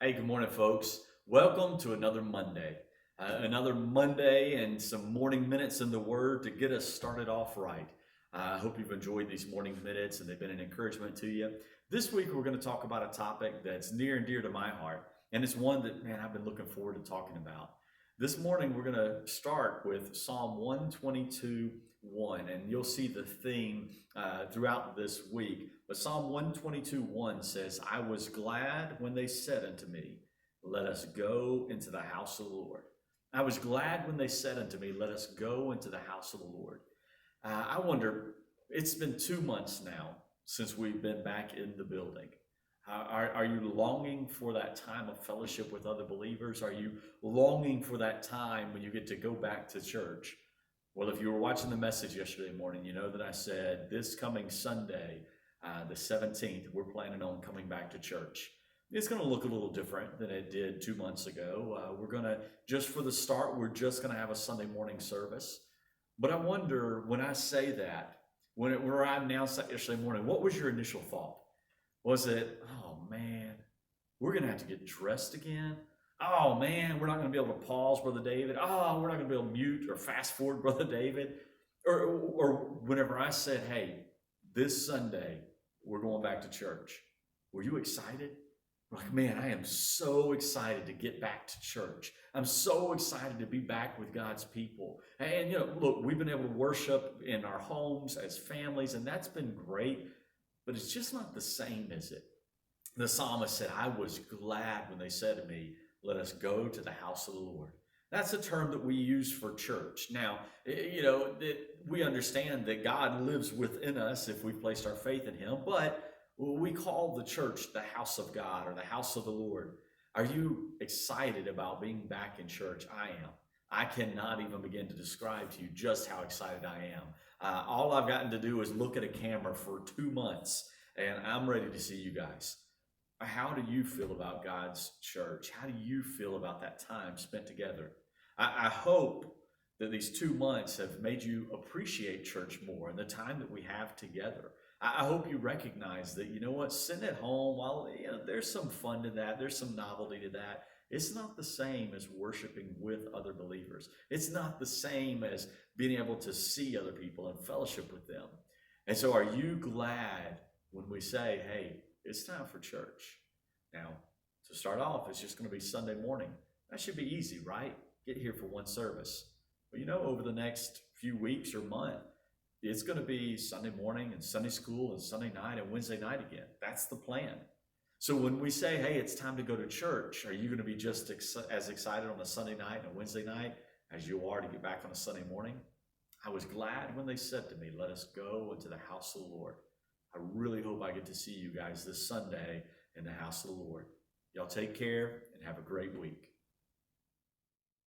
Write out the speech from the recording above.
Hey, good morning, folks. Welcome to another Monday. Another Monday and some morning minutes in the Word to get us started off right. I hope you've enjoyed these morning minutes and they've been an encouragement to you. This week, we're going to talk about a topic that's near and dear to my heart, and it's one that, man, I've been looking forward to talking about. This morning, we're going to start with Psalm 122 1, and you'll see the theme throughout this week. But Psalm 122 1 says, I was glad when they said unto me, let us go into the house of the Lord. I was glad when they said unto me, let us go into the house of the Lord. I wonder, it's been 2 months now since we've been back in the building. Are you longing for that time of fellowship with other believers? Are you longing for that time when you get to go back to church? Well, if you were watching the message yesterday morning, you know that I said this coming Sunday, the 17th, we're planning on coming back to church. It's going to look a little different than it did 2 months ago. We're going to, just for the start, we're just going to have a Sunday morning service. But I wonder, when I say that, when I announced that yesterday morning, what was your initial thought? Was it, oh man, we're going to have to get dressed again? Oh man, we're not going to be able to pause, Brother David. Oh, we're not going to be able to mute or fast forward, Brother David. Or whenever I said, hey, this Sunday, we're going back to church. Were you excited? Like, man, I am so excited to get back to church. I'm so excited to be back with God's people. And, look, we've been able to worship in our homes as families, and that's been great. But it's just not the same, is it? The psalmist said, I was glad when they said to me, let us go to the house of the Lord. That's a term that we use for church. Now, we understand that God lives within us if we've placed our faith in him, but we call the church the house of God or the house of the Lord. Are you excited about being back in church? I am. I cannot even begin to describe to you just how excited I am. All I've gotten to do is look at a camera for 2 months, and I'm ready to see you guys. How do you feel about God's church? How do you feel about that time spent together? I hope that these 2 months have made you appreciate church more and the time that we have together. I hope you recognize that, sitting at home, while there's some fun to that, there's some novelty to that, it's not the same as worshiping with other believers. It's not the same as being able to see other people and fellowship with them. And so are you glad when we say, hey, it's time for church? Now, to start off, it's just going to be Sunday morning. That should be easy, right? Get here for one service. But over the next few weeks or month, it's going to be Sunday morning and Sunday school and Sunday night and Wednesday night again. That's the plan. So when we say, hey, it's time to go to church, are you going to be just as excited on a Sunday night and a Wednesday night as you are to get back on a Sunday morning? I was glad when they said to me, let us go into the house of the Lord. I really hope I get to see you guys this Sunday in the house of the Lord. Y'all take care and have a great week.